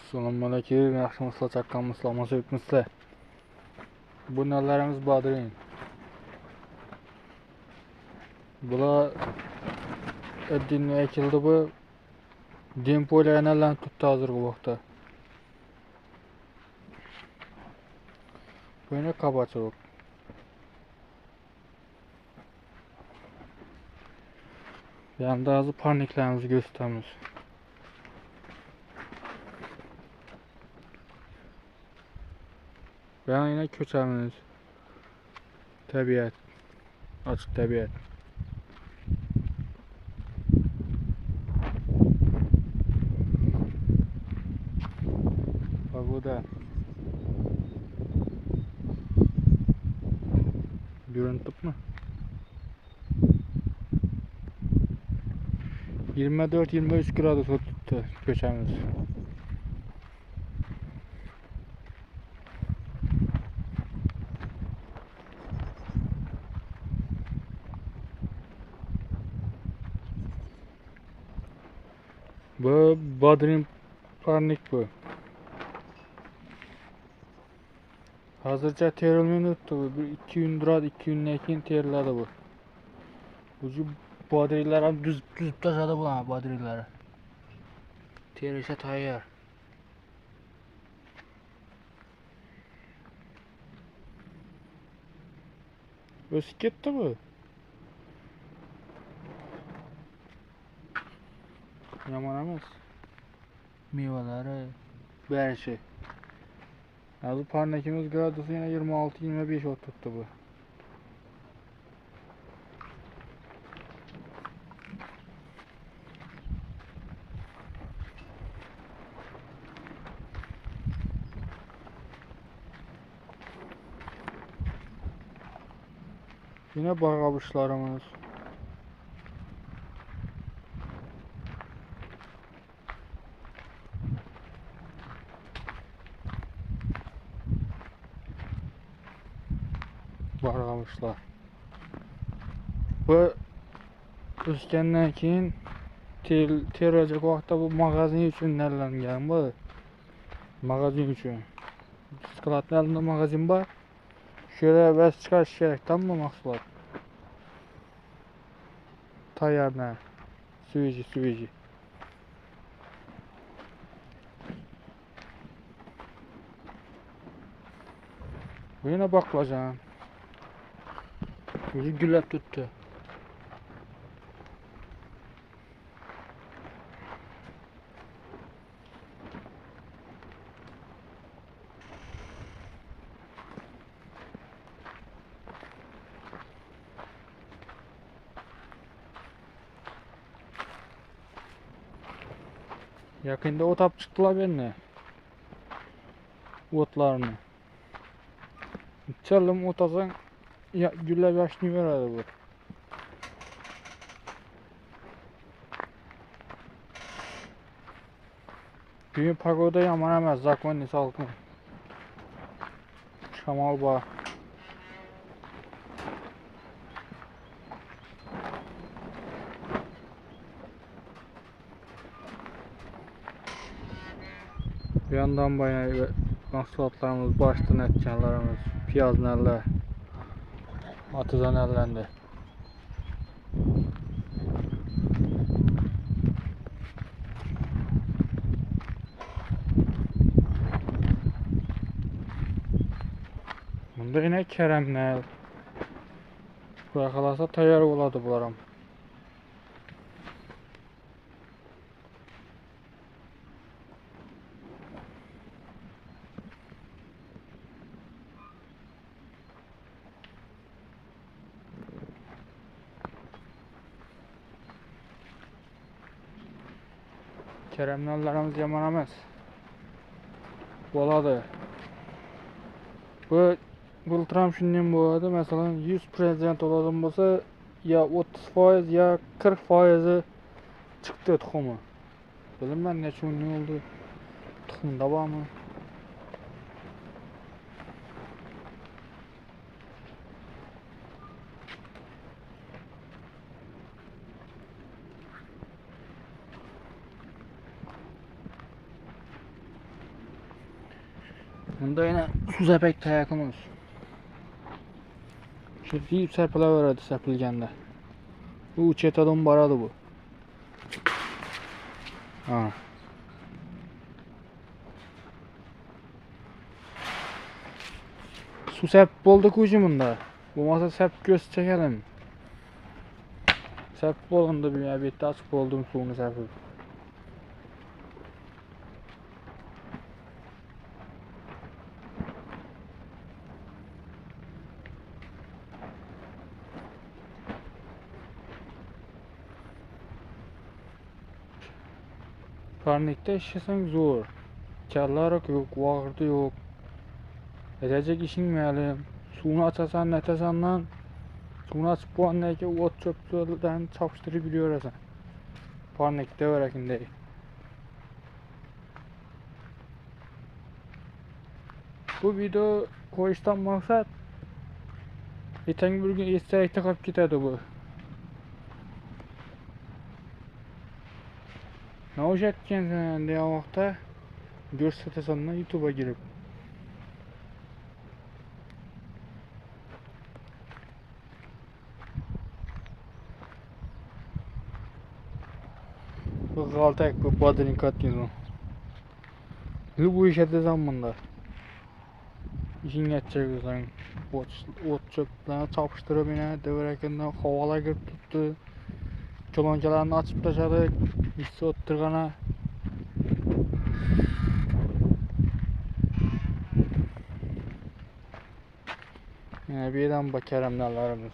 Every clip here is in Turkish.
Assalomualaikum, yaxshimisizlar, chaqqanmisizlar, mashayibmisizlar. Bu nalarimiz bodring. Bular dinle ekildi bu. Dempoyla analarni tutdi hozirgi vaqtda. Bu yana qabachiroq. Yanda hozir parniklarimizni ko'rsatamiz. Ben yine ko'chamiz. Tabiat. Açık tabiat. Pagoda. Görüntü mü? 24-23 gradus tuttu köçemiz. Bu Bodrum parnik bu. Hazırca terilmeni tuttu bu. 2 gün durad, 2 günden keyin teriladi bu. Bu bodrilar ham düz tashladı bu ham bodrilari. Terishe tayyor. O'sib ketdi bu. Yomon emas. Mevalari barishi. Hozir parnikimiz gradusi yana 26-25 o'tibdi bu. Yine bağamışlarımız. Bağamışlar. Bu üskenden keyin teracak vaqtda bu magazin uchun nərləngan bu. Magazin uchun. Skladın əlində magazin var. Şöyle bəs çıxarış kerak, tamam mı mahsulat? Tayarına. Süveci. Bu yine baklacan. Yüzü güllep tuttu. Yakında otap çıktılar benimle. Otlarını. Çalım otasan ya, güller yaşını veradi bu. Bugün pagoda yaman emas, zakonni salqin. Shamol bor. Bu yandan bayağı mahsulotlarımız, baştan etkenlerimiz, piyaz nerler, atıza nerlendi. Bunda yine keremler. Bırakılasa tayar oladı bularım. Keremlerimiz yaman emas. Boladı. Bu bulturam shundan bo'ladi. Masalan 100% oladigan bo'lsa, ya 30% ya 40% chiqdi tuxumi. Bilmayman necha kun oldu. Tuxumda bormi? Bunda yine su sepek tayakımız. Şu deyip serpilaveradi serpilganda. Bu çetadan baradı bu. Ha. Su sep bolduk ucumunda. Bu masa sep göz çekelim. Sep bolunda bir bitti açıp oldum suyunu sepip. Parnikte işlesen zor. Çallarak yok, vağırdı yok. Edecek işin meylim. Suyunu açasan netesandan suyunu açıp bu andaki ot çöplerden çapıştırabiliyor asan. Parnikte verekinde. Bu video koyuştan maksat geçen bir gün isterekte kapıp giderdi bu. Ne olacak kendine diye vakta göstersen YouTube'a girip. Bu kaltak bu badrin katıyorsun. Bu işe de zamanda. İşin geçecek sen. Ot çöplerini çapıştırıp yine devreken havala girip tuttu. Çoloncalarını açıp taşıdık. İşte oturgana. Yine birden bakarım nelerimiz.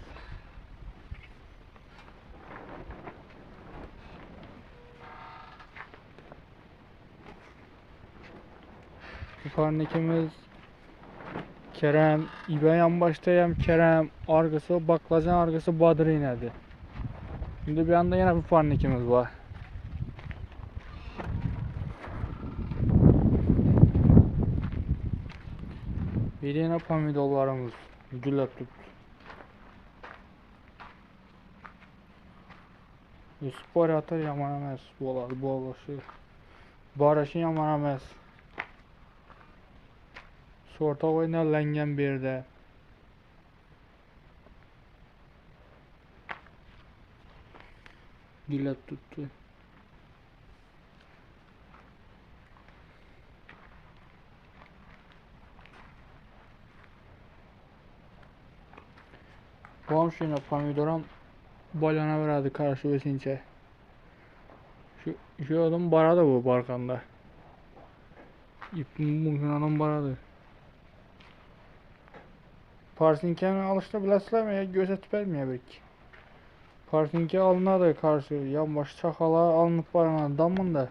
Parnikimiz Kerem, İbeyan baştayım Kerem, argısı baklacan argısı Badır inedi. Şimdi bir anda yine bir parnikimiz var. Bir yine pomidorlarımız güllep tuttu. Spor atar yaman emas, bolaşı. Barışı yaman emas. Sorta oynarlangan bir yerde. Güllep tuttu. Komşuna pomidoram balana verdi karşı vesince. Şu adam baradı bu barkanda. İpin adam baradı. Parsinkeni alışta bilasılar mı ya gözetip vermiyor belki. Parsinke alınadı karşı yan baş çakala alınıp barana damında.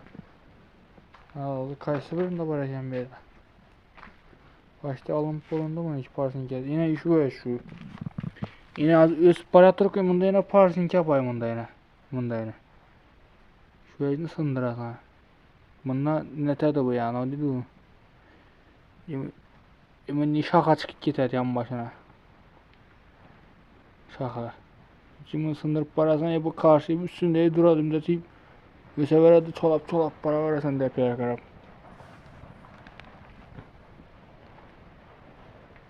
Kaysı birinde baracağım bir yere. Başta alınıp bulundu mu hiç parsinke? Yine şu. Yine az öz para Türkiye bunda yine parsinke yapayım bunda yine. Şu yüzden sındırak ha. Bunda netede bu yani o değil mi? Yemin şaka çıkıp gider yan başına. Şaka. Şimdi sındırıp parasını yapıp karşıyı üstünde duradım da deyip bu sefer de çolap para verirsen de yapıyor karab.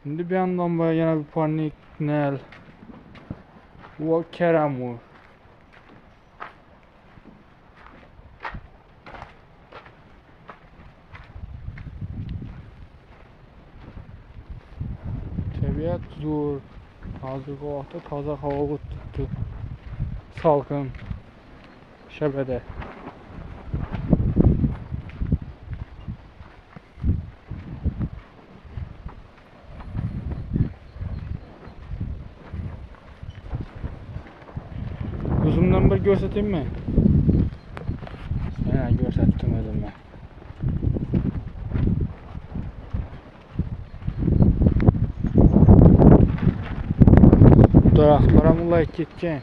Şimdi bir yandan böyle yine bir panik nel. Bu Kerem bu. Tabiat zor. Hazır o vakti taze hava tuttu. Salkın. Şebede. Uzundan bir göstereyim mi? Gösterdim özümle. Daraklara mulayık gitken.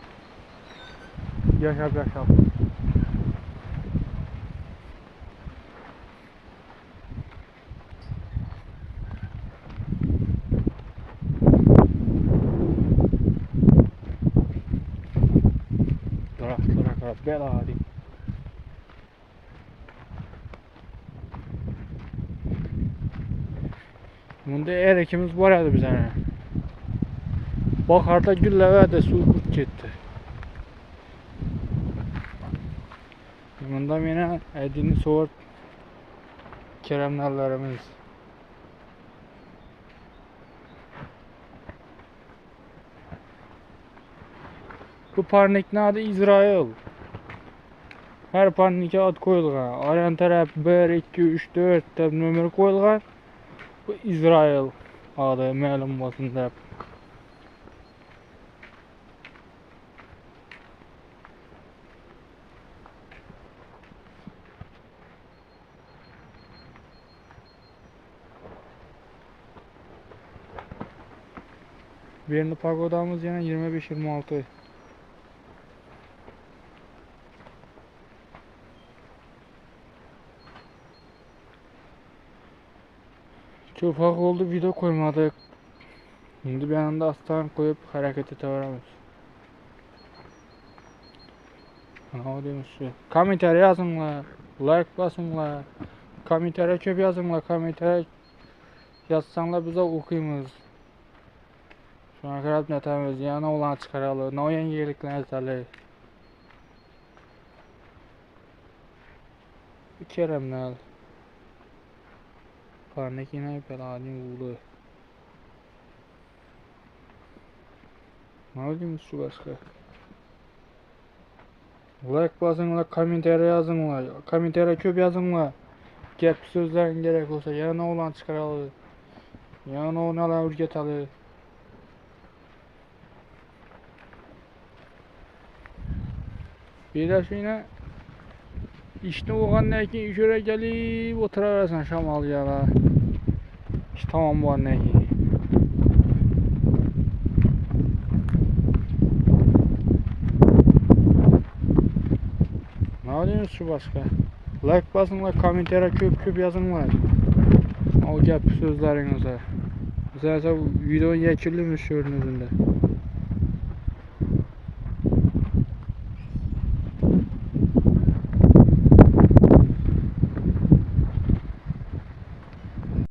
Yaşap. Daraklara karab bela hadi. Bunda erekimiz var edi bizane. Bakarda gülleverde su kurt gitti. Bunda yine edini soğuk keremlerimiz. Bu parnik'in adı İsrail. Her parnik'e ad koyulgan. Aran taraf 1, 2, 3, 4 deb nömer koyulgan. Bu İsrail adı ma'lum bolsun deb. Birini pagodamız yine 25-26. Çok ufak oldu, video koymadık. Şimdi bir anda aslan koyup hareket edebiliriz. Ne diyormuş şu? Komentar yazınlar, like basınlar, komentara köp yazınlar, komentara yazsanlar bize okuyumuz. Şu an kadar netemiz, yani olan çıkaralım, ne yenilikler edelim. Bir keremler. Parnik yine peladin vurdu. Ne diyormuş şu başka? Like basınlar, komentara yazınlar, komentara köp yazınlar. Gep sözlerin gerek olsa yani olan çıkaralım. Yani onalar ürgetelim. Bir de şuna işte oğandan ki şöyle gelip oturarsan şamal yala. İşte tamam bu anne ki. Ne diyorsunuz şu başka? Like basınlar, komentara köp yazınlar. O gap sözlerinize. Zaten videonun yekilmiş görünüzünde.